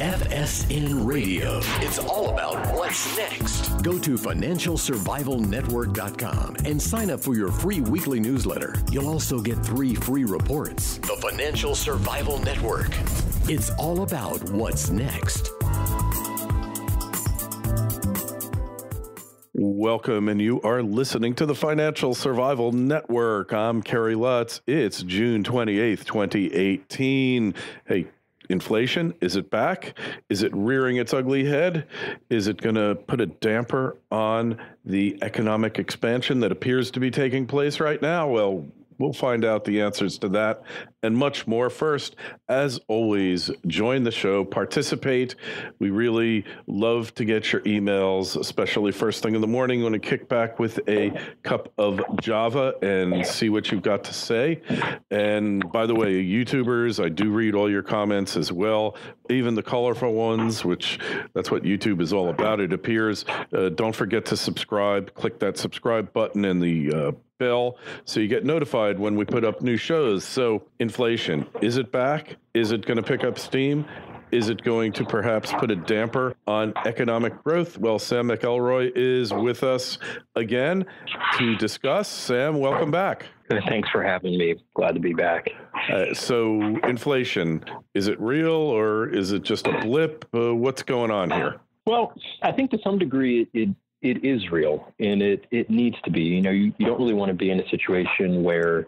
FSN Radio. It's all about what's next. Go to financialsurvivalnetwork.com and sign up for your free weekly newsletter. You'll also get 3 free reports. The Financial Survival Network. It's all about what's next. Welcome, and you are listening to the Financial Survival Network. I'm Kerry Lutz. It's June 28th, 2018. Hey, inflation, is it back? Is it rearing its ugly head? Is it going to put a damper on the economic expansion that appears to be taking place right now? Well, we'll find out the answers to that and much more. First, as always, join the show, participate. We really love to get your emails, especially first thing in the morning. You want to kick back with a cup of Java and see what you've got to say. And by the way, YouTubers, I do read all your comments as well, even the colorful ones, which that's what YouTube is all about, it appears. Don't forget to subscribe. Click that subscribe button in the bell so you get notified when we put up new shows. So inflation, is it back? Is it going to pick up steam? Is it going to perhaps put a damper on economic growth? Well, Sam McElroy is with us again to discuss. Sam, welcome back. Thanks for having me. Glad to be back. So inflation, is it real or is it just a blip? What's going on here? Well, I think to some degree it is real, and it needs to be. You know, you don't really want to be in a situation where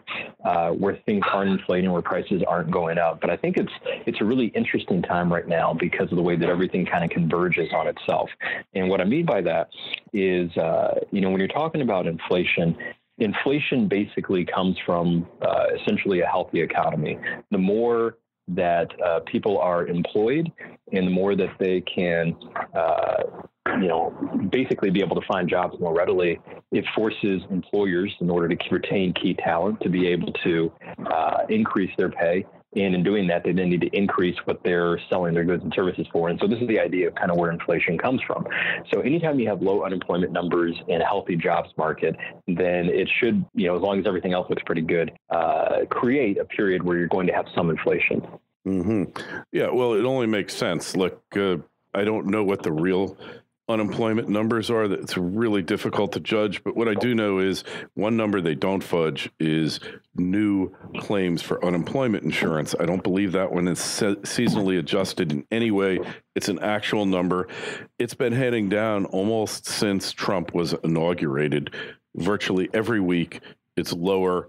things aren't inflating, where prices aren't going up. But I think it's a really interesting time right now because of the way that everything kind of converges on itself. And what I mean by that is, when you're talking about inflation basically comes from essentially a healthy economy. The more that people are employed and the more that they can basically be able to find jobs more readily, it forces employers, in order to retain key talent, to be able to increase their pay. And in doing that, they then need to increase what they're selling their goods and services for. And so this is the idea of kind of where inflation comes from. So anytime you have low unemployment numbers and a healthy jobs market, then it should, as long as everything else looks pretty good, create a period where you're going to have some inflation. Mm-hmm. Yeah, well, it only makes sense. Look, I don't know what the real unemployment numbers are. It's really difficult to judge. But what I do know is one number they don't fudge is new claims for unemployment insurance. I don't believe that one is seasonally adjusted in any way. It's an actual number. It's been heading down almost since Trump was inaugurated. Virtually every week, it's lower.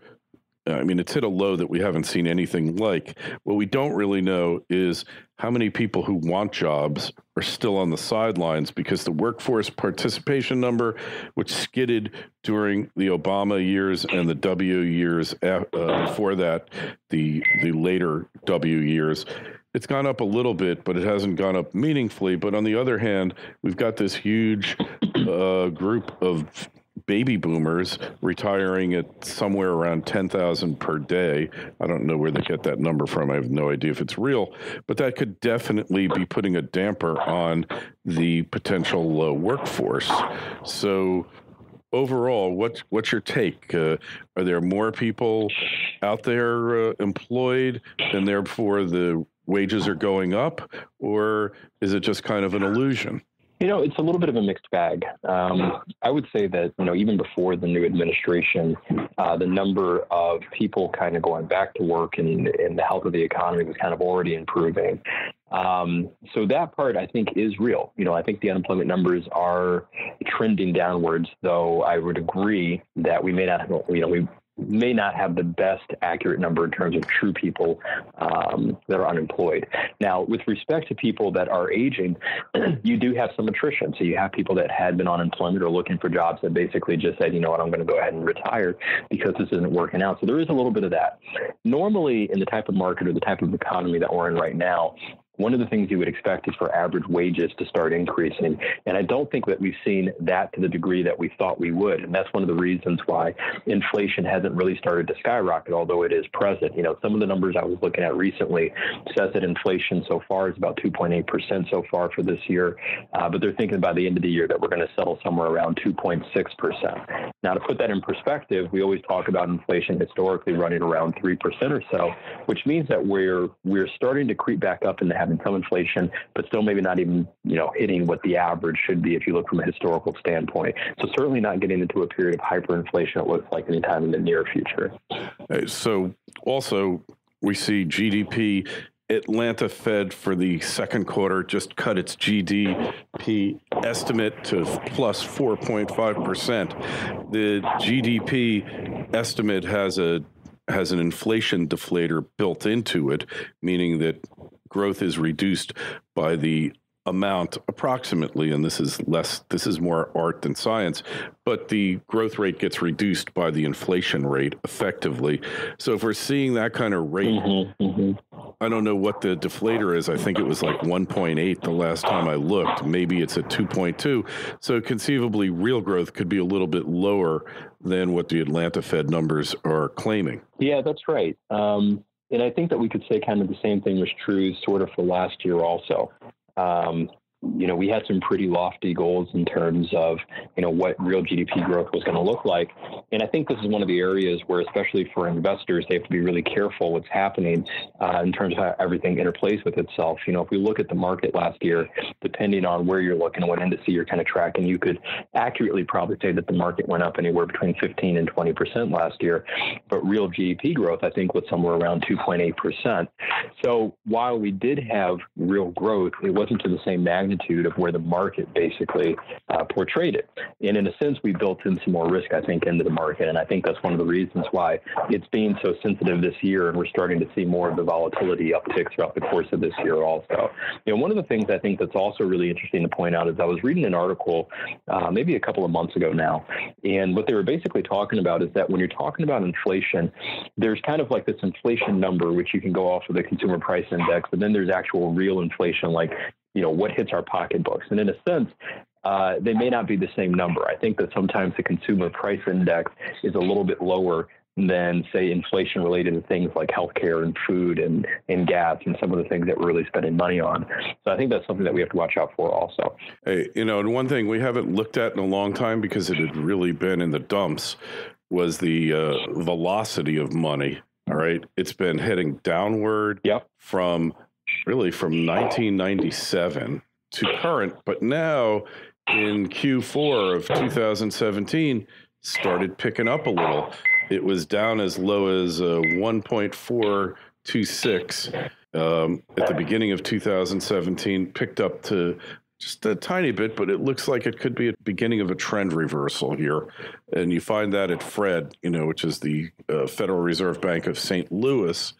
I mean, it's hit a low that we haven't seen anything like. What we don't really know is how many people who want jobs are still on the sidelines, because the workforce participation number, which skidded during the Obama years and the W years before that, the later W years, it's gone up a little bit, but it hasn't gone up meaningfully. But on the other hand, we've got this huge group of baby boomers retiring at somewhere around 10,000 per day. I don't know where they get that number from. I have no idea if it's real, but that could definitely be putting a damper on the potential workforce. So overall, what's your take? Are there more people out there employed and therefore the wages are going up, or is it just kind of an illusion? It's a little bit of a mixed bag. I would say that, even before the new administration, the number of people kind of going back to work and the health of the economy was kind of already improving. So that part, I think, is real. I think the unemployment numbers are trending downwards, though I would agree that we may not, may not have the best accurate number in terms of true people that are unemployed. Now, with respect to people that are aging, you do have some attrition. So you have people that had been on unemployment or looking for jobs that basically just said, you know what, I'm going to go ahead and retire because this isn't working out. So there is a little bit of that. Normally, in the type of market or the type of economy that we're in right now, one of the things you would expect is for average wages to start increasing. And I don't think that we've seen that to the degree that we thought we would. And that's one of the reasons why inflation hasn't really started to skyrocket, although it is present. Some of the numbers I was looking at recently says that inflation so far is about 2.8% so far for this year. But they're thinking by the end of the year that we're going to settle somewhere around 2.6%. Now, to put that in perspective, we always talk about inflation historically running around 3% or so, which means that we're starting to creep back up into having some inflation, but still maybe not even, hitting what the average should be if you look from a historical standpoint. So certainly not getting into a period of hyperinflation, it looks like, anytime in the near future. So also we see GDP. Atlanta Fed for the second quarter just cut its GDP estimate to plus 4.5%. The GDP estimate has an inflation deflator built into it, meaning that growth is reduced by the amount approximately, and this is more art than science, but the growth rate gets reduced by the inflation rate effectively. So if we're seeing that kind of rate, I don't know what the deflator is. I think it was like 1.8 the last time I looked. Maybe it's at 2.2. So conceivably real growth could be a little bit lower than what the Atlanta Fed numbers are claiming. Yeah, that's right. And I think that we could say kind of the same thing was true sort of for last year also. We had some pretty lofty goals in terms of, what real GDP growth was going to look like. And I think this is one of the areas where, especially for investors, they have to be really careful what's happening in terms of how everything interplays with itself. If we look at the market last year, depending on where you're looking and what indice you're kind of tracking, you could accurately probably say that the market went up anywhere between 15 and 20% last year. But real GDP growth, I think, was somewhere around 2.8%. So while we did have real growth, it wasn't to the same magnitude of where the market basically portrayed it. And in a sense, we built in some more risk, I think, into the market. And I think that's one of the reasons why it's being so sensitive this year. And we're starting to see more of the volatility uptick throughout the course of this year also. One of the things I think that's also really interesting to point out is I was reading an article maybe a couple of months ago now. And what they were basically talking about is that when you're talking about inflation, there's kind of like this inflation number, which you can go off of the consumer price index, but then there's actual real inflation, like what hits our pocketbooks. And in a sense, they may not be the same number. I think that sometimes the consumer price index is a little bit lower than, say, inflation related to things like healthcare and food and gas and some of the things that we're really spending money on. So I think that's something that we have to watch out for also. Hey, and one thing we haven't looked at in a long time because it had really been in the dumps was the velocity of money. All right. It's been heading downward from 1997 to current, but now in Q4 of 2017 started picking up a little. It was down as low as 1.426 at the beginning of 2017, picked up to just a tiny bit, but it looks like it could be a beginning of a trend reversal here. And you find that at Fred, which is the Federal Reserve Bank of St. Louis,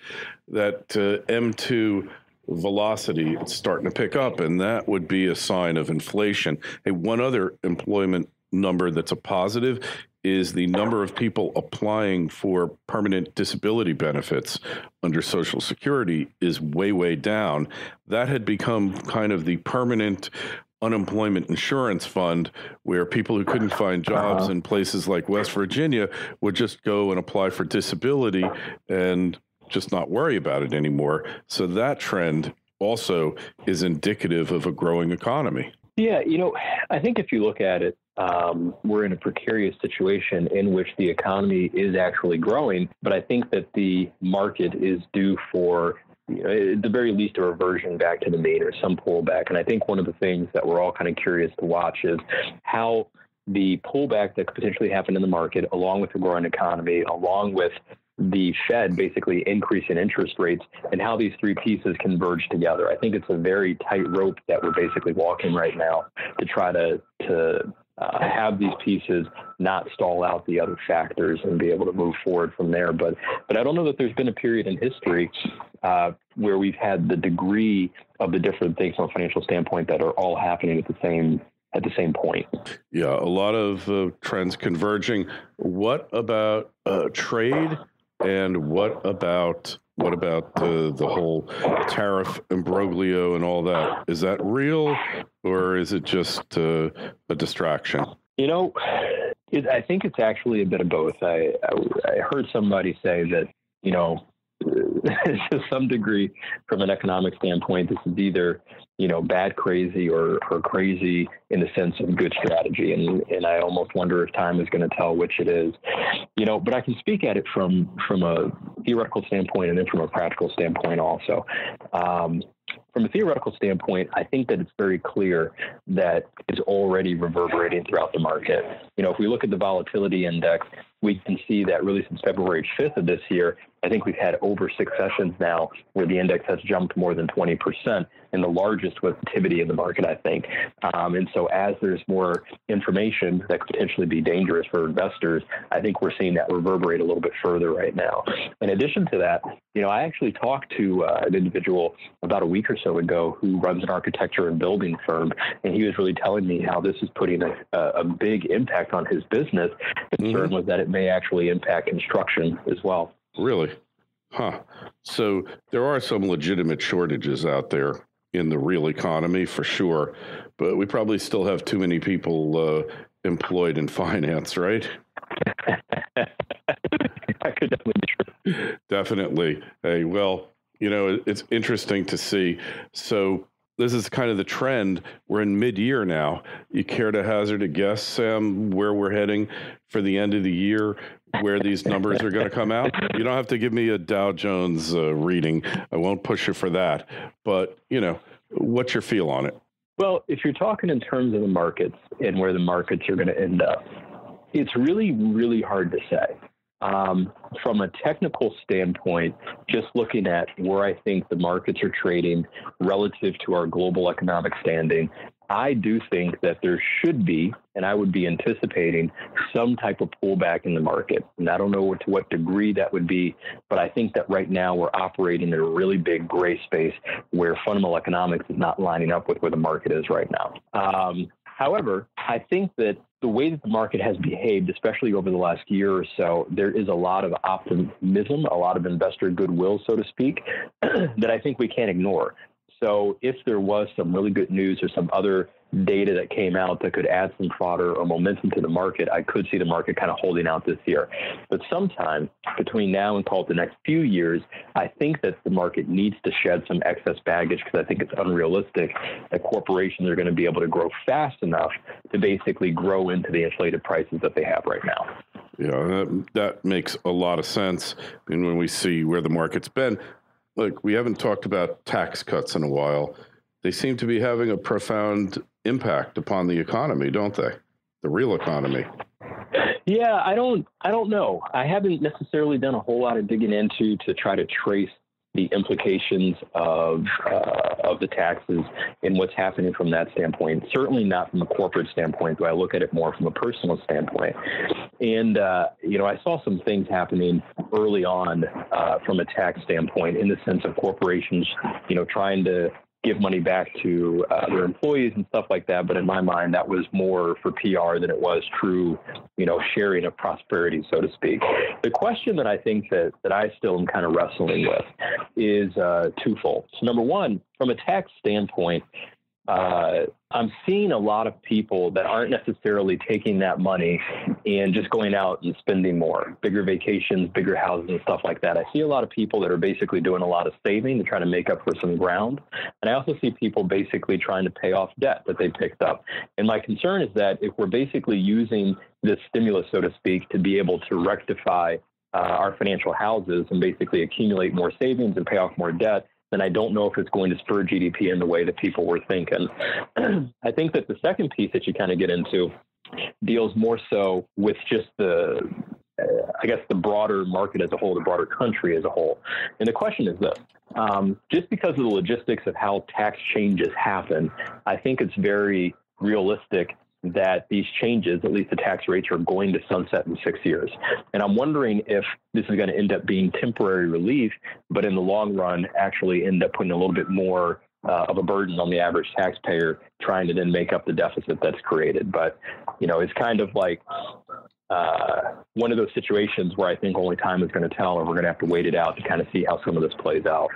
that M2 velocity is starting to pick up, and that would be a sign of inflation. Hey, one other employment number that's a positive is the number of people applying for permanent disability benefits under Social Security is way, way down. That had become kind of the permanent unemployment insurance fund where people who couldn't find jobs in places like West Virginia would just go and apply for disability and just not worry about it anymore. So that trend also is indicative of a growing economy. Yeah, I think if you look at it, we're in a precarious situation in which the economy is actually growing, but I think that the market is due for, at the very least, a reversion back to the mean or some pullback. And I think one of the things that we're all kind of curious to watch is how the pullback that could potentially happen in the market, along with the growing economy, along with the Fed basically increasing interest rates, and how these three pieces converge together. I think it's a very tight rope that we're basically walking right now to try to have these pieces not stall out the other factors and be able to move forward from there. But I don't know that there's been a period in history where we've had the degree of the different things from a financial standpoint that are all happening at the same point. Yeah, a lot of trends converging. What about trade? And what about the whole tariff imbroglio and all that? Is that real, or is it just a distraction? I think it's actually a bit of both. I heard somebody say that, to some degree, from an economic standpoint, this is either, bad crazy or crazy in the sense of good strategy. And I almost wonder if time is going to tell which it is, but I can speak at it from a theoretical standpoint and then from a practical standpoint also. From a theoretical standpoint, I think that it's very clear that it's already reverberating throughout the market. If we look at the volatility index, we can see that really since February 5th of this year, I think we've had over 6 sessions now where the index has jumped more than 20%, and the largest with activity in the market, I think. And so as there's more information that could potentially be dangerous for investors, I think we're seeing that reverberate a little bit further right now. In addition to that, I actually talked to an individual about a week or so ago who runs an architecture and building firm, and he was really telling me how this is putting a big impact on his business. The concern was that it may actually impact construction as well. Really? Huh. So there are some legitimate shortages out there in the real economy for sure, but we probably still have too many people employed in finance, right? That could definitely be true. Definitely. Hey, well, it's interesting to see. So this is kind of the trend. We're in mid-year now. You care to hazard a guess, Sam, where we're heading for the end of the year, where these numbers are going to come out? You don't have to give me a Dow Jones reading. I won't push you for that. But, what's your feel on it? Well, if you're talking in terms of the markets and where the markets are going to end up, it's really, really hard to say. From a technical standpoint, just looking at where I think the markets are trading relative to our global economic standing, I do think that there should be, and I would be anticipating, some type of pullback in the market. And I don't know to what degree that would be, but I think that right now we're operating in a really big gray space where fundamental economics is not lining up with where the market is right now. However, I think that the way that the market has behaved, especially over the last year or so, there is a lot of optimism, a lot of investor goodwill, so to speak, that I think we can't ignore. So if there was some really good news or some other data that came out that could add some fodder or momentum to the market, I could see the market kind of holding out this year. But sometime between now and call it the next few years, I think that the market needs to shed some excess baggage because I think it's unrealistic that corporations are going to be able to grow fast enough to basically grow into the inflated prices that they have right now. Yeah, that makes a lot of sense. And when we see where the market's been, look, we haven't talked about tax cuts in a while. They seem to be having a profound impact upon the economy, don't they? The real economy. Yeah, I don't know. I haven't necessarily done a whole lot of digging into to try to trace the implications of the taxes and what's happening from that standpoint. Certainly not from a corporate standpoint, though I look at it more from a personal standpoint. And, I saw some things happening early on from a tax standpoint in the sense of corporations, trying to give money back to their employees and stuff like that. But in my mind, that was more for PR than it was true, sharing of prosperity, so to speak. The question that I think that I still am kind of wrestling with is twofold. So number one, from a tax standpoint, I'm seeing a lot of people that aren't necessarily taking that money and just going out and spending more, bigger vacations, bigger houses and stuff like that. I see a lot of people that are basically doing a lot of saving to try to make up for some ground. And I also see people basically trying to pay off debt that they picked up. And my concern is that if we're basically using this stimulus, so to speak, to be able to rectify our financial houses and basically accumulate more savings and pay off more debt, then I don't know if it's going to spur GDP in the way that people were thinking. I think that the second piece that you kind of get into deals more so with just the broader market as a whole, the broader country as a whole. And the question is this. Just because of the logistics of how tax changes happen, I think it's very realistic that these changes, at least the tax rates, are going to sunset in 6 years. And I'm wondering if this is going to end up being temporary relief, but in the long run, actually end up putting a little bit more of a burden on the average taxpayer, trying to then make up the deficit that's created. But, it's kind of like one of those situations where I think only time is going to tell, and we're going to have to wait it out to kind of see how some of this plays out.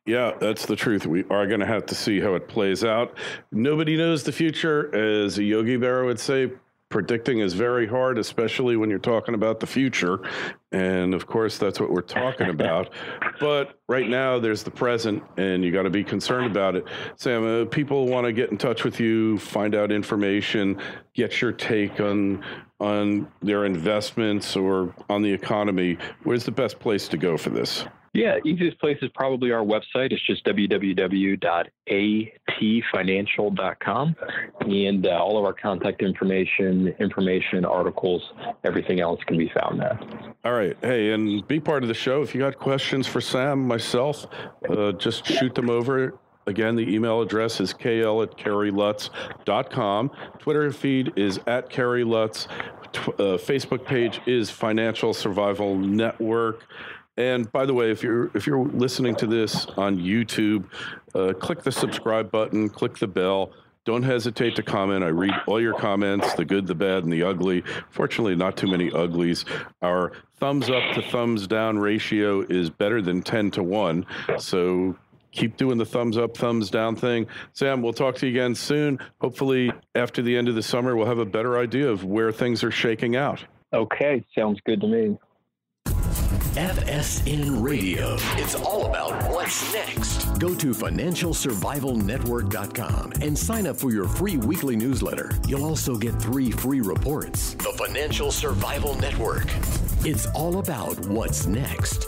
Yeah, that's the truth. We are going to have to see how it plays out. Nobody knows the future, as Yogi Berra would say. Predicting is very hard, especially when you're talking about the future. And of course, that's what we're talking about. But right now, there's the present, and you got to be concerned about it. Sam, people want to get in touch with you, find out information, get your take on their investments or on the economy. Where's the best place to go for this? Yeah, easiest place is probably our website. It's just www.atfinancial.com. And all of our contact information, articles, everything else can be found there. All right. Hey, and be part of the show. If you got questions for Sam, myself, just shoot them over. Again, the email address is kl@kerrylutz.com. Twitter feed is @kerrylutz. Facebook page is Financial Survival Network. And by the way, if you're listening to this on YouTube, click the subscribe button, click the bell. Don't hesitate to comment. I read all your comments, the good, the bad, and the ugly. Fortunately, not too many uglies. Our thumbs up to thumbs down ratio is better than 10-1. So keep doing the thumbs up, thumbs down thing. Sam, we'll talk to you again soon. Hopefully, after the end of the summer, we'll have a better idea of where things are shaking out. Okay, sounds good to me. FSN Radio. It's all about what's next. Go to financialsurvivalnetwork.com and sign up for your free weekly newsletter. You'll also get 3 free reports. The Financial Survival Network. It's all about what's next.